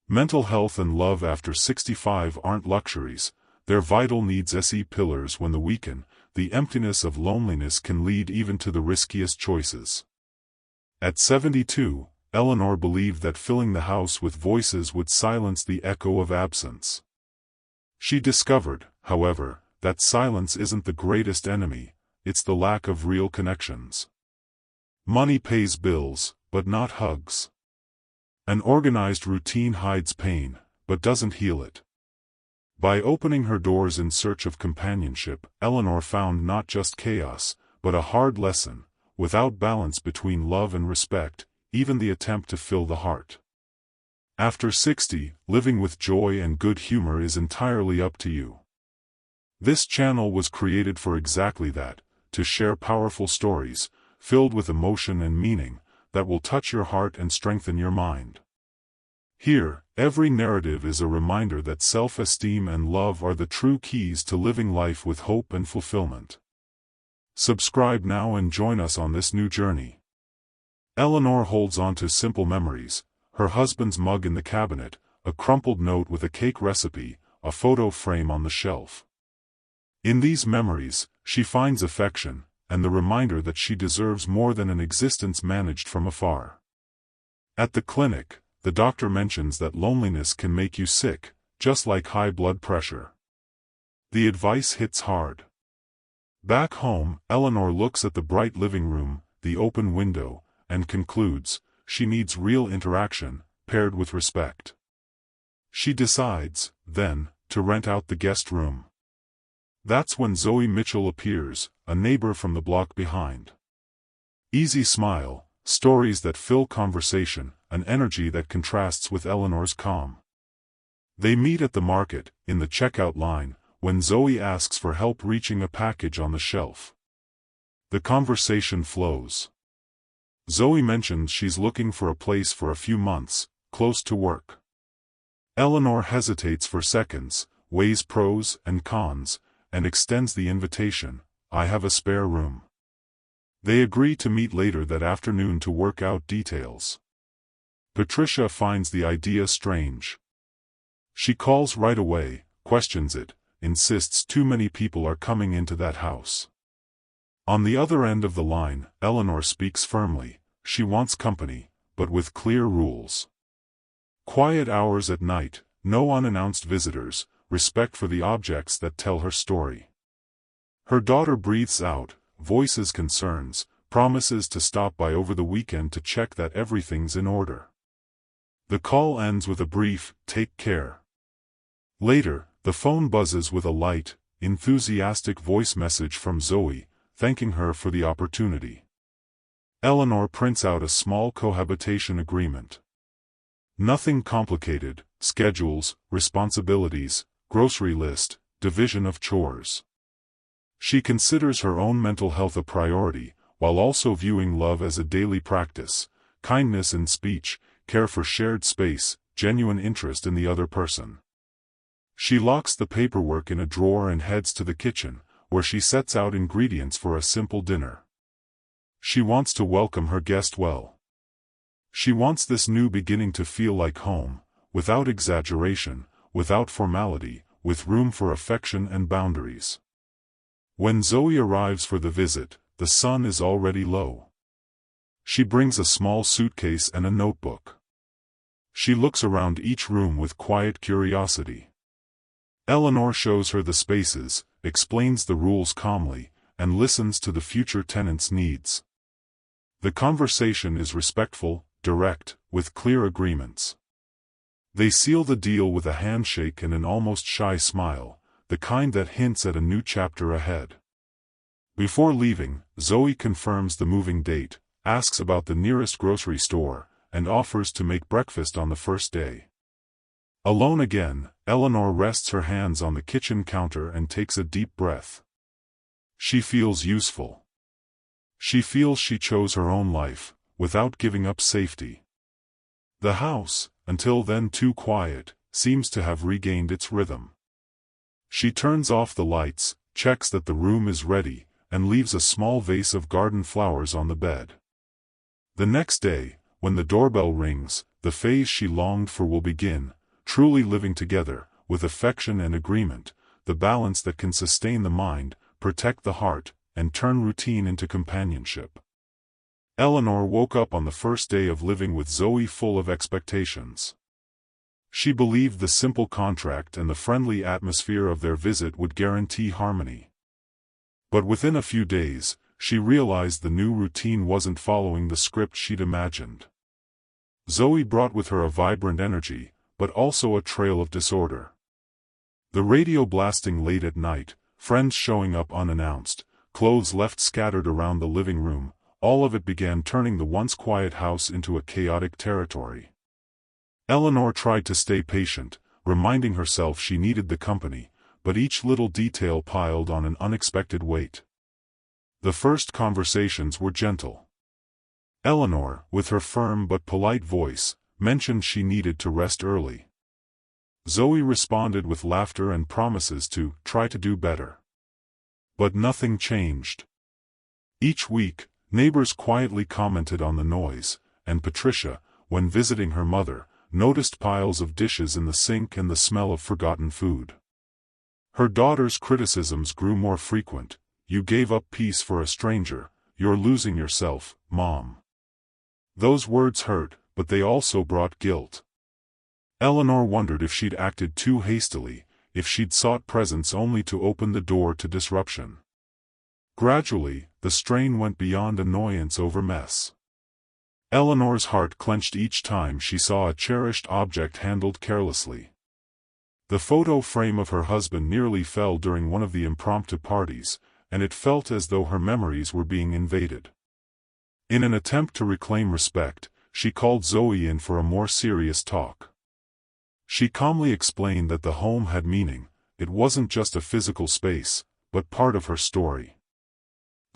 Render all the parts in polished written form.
Mental health and love after 65 aren't luxuries, they're vital needs. Pillars. When they weaken, the emptiness of loneliness can lead even to the riskiest choices. At 72, Eleanor believed that filling the house with voices would silence the echo of absence. She discovered, however, that silence isn't the greatest enemy, it's the lack of real connections. Money pays bills, but not hugs. An organized routine hides pain, but doesn't heal it. By opening her doors in search of companionship, Eleanor found not just chaos, but a hard lesson: without balance between love and respect, even the attempt to fill the heart. After 60, living with joy and good humor is entirely up to you. This channel was created for exactly that, to share powerful stories, filled with emotion and meaning, that will touch your heart and strengthen your mind. Here, every narrative is a reminder that self-esteem and love are the true keys to living life with hope and fulfillment. Subscribe now and join us on this new journey. Eleanor holds on to simple memories: her husband's mug in the cabinet, a crumpled note with a cake recipe, a photo frame on the shelf. In these memories, she finds affection, and the reminder that she deserves more than an existence managed from afar. At the clinic, the doctor mentions that loneliness can make you sick, just like high blood pressure. The advice hits hard. Back home, Eleanor looks at the bright living room, the open window, and concludes, she needs real interaction, paired with respect. She decides, then, to rent out the guest room. That's when Zoe Mitchell appears, a neighbor from the block behind. Easy smile, stories that fill conversation, an energy that contrasts with Eleanor's calm. They meet at the market, in the checkout line, when Zoe asks for help reaching a package on the shelf. The conversation flows. Zoe mentions she's looking for a place for a few months, close to work. Eleanor hesitates for seconds, weighs pros and cons, and extends the invitation: I have a spare room. They agree to meet later that afternoon to work out details. Patricia finds the idea strange. She calls right away, questions it, insists too many people are coming into that house. On the other end of the line, Eleanor speaks firmly. She wants company, but with clear rules. Quiet hours at night, no unannounced visitors, respect for the objects that tell her story. Her daughter breathes out, voices concerns, promises to stop by over the weekend to check that everything's in order. The call ends with a brief, "Take care." Later, the phone buzzes with a light, enthusiastic voice message from Zoe, thanking her for the opportunity. Eleanor prints out a small cohabitation agreement. Nothing complicated: schedules, responsibilities, grocery list, division of chores. She considers her own mental health a priority, while also viewing love as a daily practice: kindness in speech, care for shared space, genuine interest in the other person. She locks the paperwork in a drawer and heads to the kitchen, where she sets out ingredients for a simple dinner. She wants to welcome her guest well. She wants this new beginning to feel like home, without exaggeration, without formality, with room for affection and boundaries. When Zoe arrives for the visit, the sun is already low. She brings a small suitcase and a notebook. She looks around each room with quiet curiosity. Eleanor shows her the spaces, explains the rules calmly, and listens to the future tenant's needs. The conversation is respectful, direct, with clear agreements. They seal the deal with a handshake and an almost shy smile, the kind that hints at a new chapter ahead. Before leaving, Zoe confirms the moving date, asks about the nearest grocery store, and offers to make breakfast on the first day. Alone again, Eleanor rests her hands on the kitchen counter and takes a deep breath. She feels useful. She feels she chose her own life, without giving up safety. The house, until then too quiet, seems to have regained its rhythm. She turns off the lights, checks that the room is ready, and leaves a small vase of garden flowers on the bed. The next day, when the doorbell rings, the phase she longed for will begin, truly living together, with affection and agreement, the balance that can sustain the mind, protect the heart, and turn routine into companionship. Eleanor woke up on the first day of living with Zoe full of expectations. She believed the simple contract and the friendly atmosphere of their visit would guarantee harmony. But within a few days, she realized the new routine wasn't following the script she'd imagined. Zoe brought with her a vibrant energy, but also a trail of disorder. The radio blasting late at night, friends showing up unannounced, clothes left scattered around the living room, all of it began turning the once quiet house into a chaotic territory. Eleanor tried to stay patient, reminding herself she needed the company, but each little detail piled on an unexpected weight. The first conversations were gentle. Eleanor, with her firm but polite voice, mentioned she needed to rest early. Zoe responded with laughter and promises to try to do better. But nothing changed. Each week, neighbors quietly commented on the noise, and Patricia, when visiting her mother, noticed piles of dishes in the sink and the smell of forgotten food. Her daughter's criticisms grew more frequent. "You gave up peace for a stranger, you're losing yourself, Mom." Those words hurt, but they also brought guilt. Eleanor wondered if she'd acted too hastily, if she'd sought presence only to open the door to disruption. Gradually, the strain went beyond annoyance over mess. Eleanor's heart clenched each time she saw a cherished object handled carelessly. The photo frame of her husband nearly fell during one of the impromptu parties, and it felt as though her memories were being invaded. In an attempt to reclaim respect, she called Zoe in for a more serious talk. She calmly explained that the home had meaning, it wasn't just a physical space, but part of her story.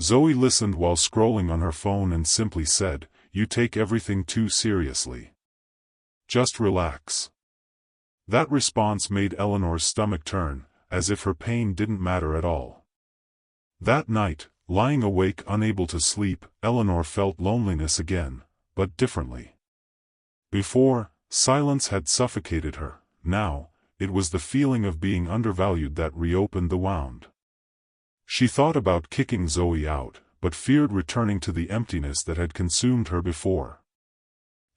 Zoe listened while scrolling on her phone and simply said, "You take everything too seriously. Just relax." That response made Eleanor's stomach turn, as if her pain didn't matter at all. That night, lying awake unable to sleep, Eleanor felt loneliness again, but differently. Before, silence had suffocated her. Now, it was the feeling of being undervalued that reopened the wound. She thought about kicking Zoe out, but feared returning to the emptiness that had consumed her before.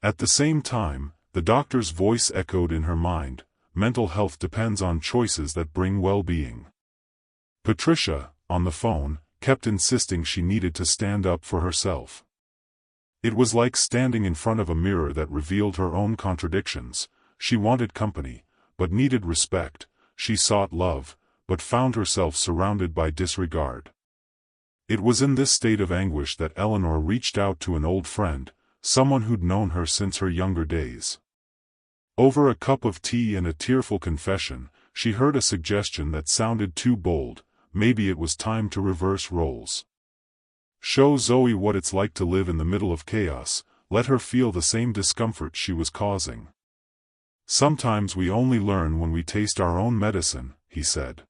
At the same time, the doctor's voice echoed in her mind, "Mental health depends on choices that bring well-being." Patricia, on the phone, kept insisting she needed to stand up for herself. It was like standing in front of a mirror that revealed her own contradictions. She wanted company, but needed respect. She sought love, but found herself surrounded by disregard. It was in this state of anguish that Eleanor reached out to an old friend, someone who'd known her since her younger days. Over a cup of tea and a tearful confession, she heard a suggestion that sounded too bold. Maybe it was time to reverse roles. Show Zoe what it's like to live in the middle of chaos, let her feel the same discomfort she was causing. "Sometimes we only learn when we taste our own medicine," he said.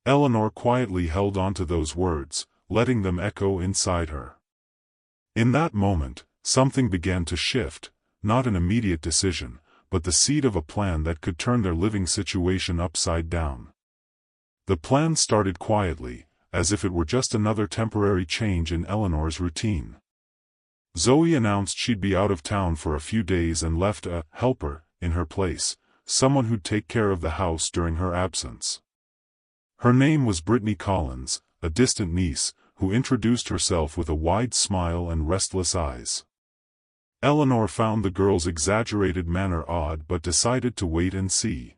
Eleanor quietly held on to those words, letting them echo inside her. In that moment, something began to shift, not an immediate decision, but the seed of a plan that could turn their living situation upside down. The plan started quietly, as if it were just another temporary change in Eleanor's routine. Zoe announced she'd be out of town for a few days and left a helper in her place, someone who'd take care of the house during her absence. Her name was Brittany Collins, a distant niece, who introduced herself with a wide smile and restless eyes. Eleanor found the girl's exaggerated manner odd but decided to wait and see.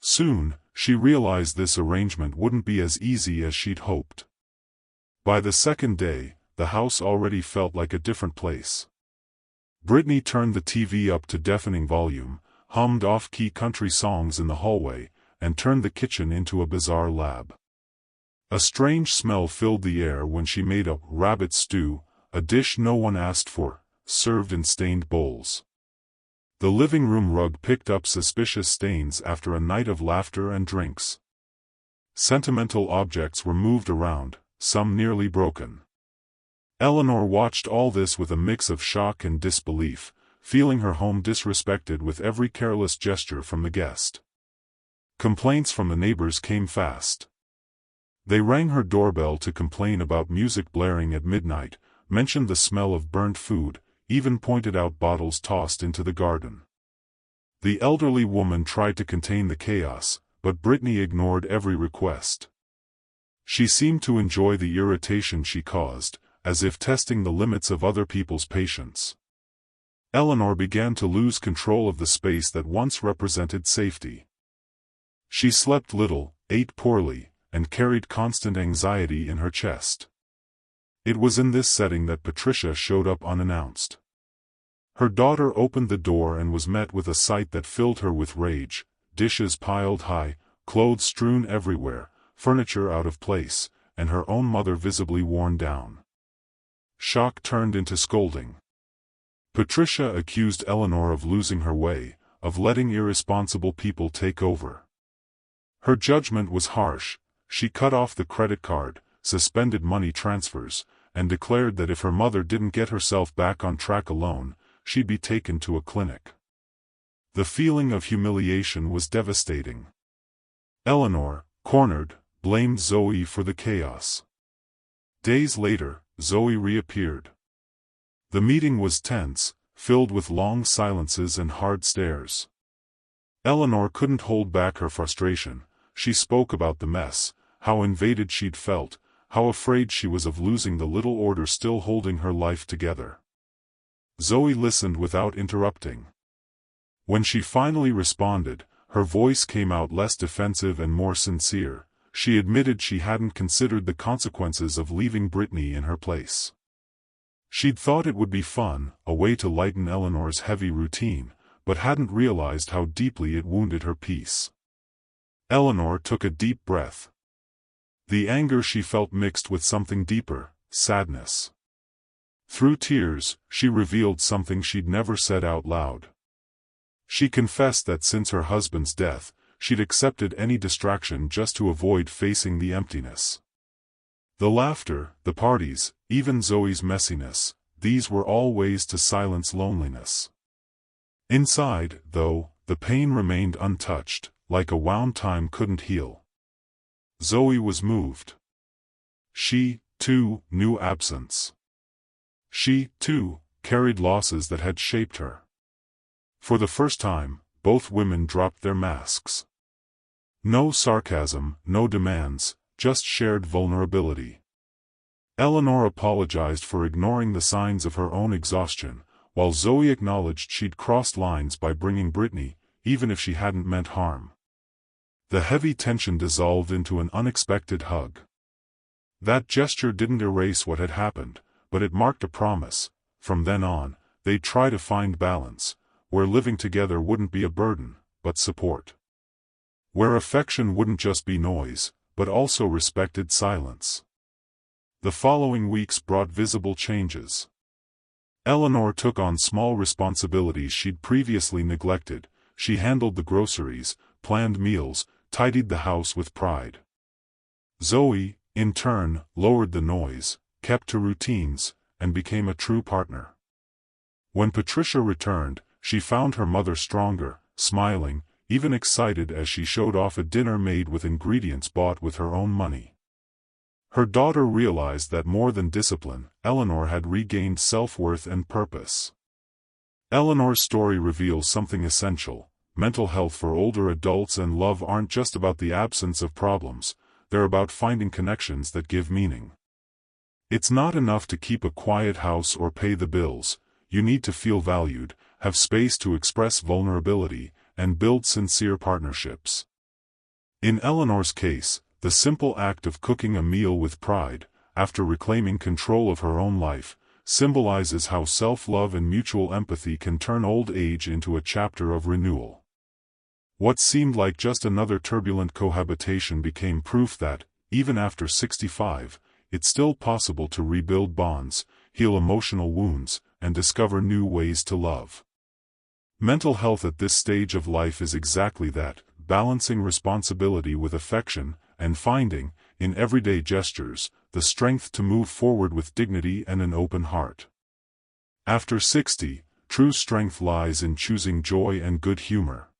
Soon, she realized this arrangement wouldn't be as easy as she'd hoped. By the second day, the house already felt like a different place. Brittany turned the TV up to deafening volume, hummed off-key country songs in the hallway, and turned the kitchen into a bizarre lab. A strange smell filled the air when she made a rabbit stew, a dish no one asked for, served in stained bowls. The living room rug picked up suspicious stains after a night of laughter and drinks. Sentimental objects were moved around, some nearly broken. Eleanor watched all this with a mix of shock and disbelief, feeling her home disrespected with every careless gesture from the guest. Complaints from the neighbors came fast. They rang her doorbell to complain about music blaring at midnight, mentioned the smell of burnt food, even pointed out bottles tossed into the garden. The elderly woman tried to contain the chaos, but Brittany ignored every request. She seemed to enjoy the irritation she caused, as if testing the limits of other people's patience. Eleanor began to lose control of the space that once represented safety. She slept little, ate poorly, and carried constant anxiety in her chest. It was in this setting that Patricia showed up unannounced. Her daughter opened the door and was met with a sight that filled her with rage: dishes piled high, clothes strewn everywhere, furniture out of place, and her own mother visibly worn down. Shock turned into scolding. Patricia accused Eleanor of losing her way, of letting irresponsible people take over. Her judgment was harsh. She cut off the credit card, suspended money transfers, and declared that if her mother didn't get herself back on track alone, she'd be taken to a clinic. The feeling of humiliation was devastating. Eleanor, cornered, blamed Zoe for the chaos. Days later, Zoe reappeared. The meeting was tense, filled with long silences and hard stares. Eleanor couldn't hold back her frustration. She spoke about the mess, how invaded she'd felt, how afraid she was of losing the little order still holding her life together. Zoe listened without interrupting. When she finally responded, her voice came out less defensive and more sincere. She admitted she hadn't considered the consequences of leaving Brittany in her place. She'd thought it would be fun, a way to lighten Eleanor's heavy routine, but hadn't realized how deeply it wounded her peace. Eleanor took a deep breath. The anger she felt mixed with something deeper, sadness. Through tears, she revealed something she'd never said out loud. She confessed that since her husband's death, she'd accepted any distraction just to avoid facing the emptiness. The laughter, the parties, even Zoe's messiness, these were all ways to silence loneliness. Inside, though, the pain remained untouched, like a wound time couldn't heal. Zoe was moved. She, too, knew absence. She, too, carried losses that had shaped her. For the first time, both women dropped their masks. No sarcasm, no demands, just shared vulnerability. Eleanor apologized for ignoring the signs of her own exhaustion, while Zoe acknowledged she'd crossed lines by bringing Brittany, even if she hadn't meant harm. The heavy tension dissolved into an unexpected hug. That gesture didn't erase what had happened, but it marked a promise. From then on, they'd try to find balance, where living together wouldn't be a burden, but support. Where affection wouldn't just be noise, but also respected silence. The following weeks brought visible changes. Eleanor took on small responsibilities she'd previously neglected. She handled the groceries, planned meals, tidied the house with pride. Zoe, in turn, lowered the noise, kept to routines, and became a true partner. When Patricia returned, she found her mother stronger, smiling, even excited as she showed off a dinner made with ingredients bought with her own money. Her daughter realized that more than discipline, Eleanor had regained self-worth and purpose. Eleanor's story reveals something essential. Mental health for older adults and love aren't just about the absence of problems, they're about finding connections that give meaning. It's not enough to keep a quiet house or pay the bills. You need to feel valued, have space to express vulnerability, and build sincere partnerships. In Eleanor's case, the simple act of cooking a meal with pride, after reclaiming control of her own life, symbolizes how self-love and mutual empathy can turn old age into a chapter of renewal. What seemed like just another turbulent cohabitation became proof that, even after 65, it's still possible to rebuild bonds, heal emotional wounds, and discover new ways to love. Mental health at this stage of life is exactly that, balancing responsibility with affection, and finding, in everyday gestures, the strength to move forward with dignity and an open heart. After 60, true strength lies in choosing joy and good humor.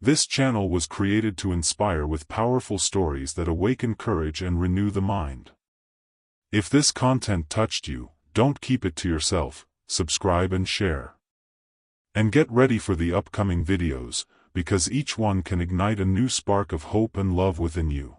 This channel was created to inspire with powerful stories that awaken courage and renew the mind. If this content touched you, don't keep it to yourself, subscribe and share. And get ready for the upcoming videos, because each one can ignite a new spark of hope and love within you.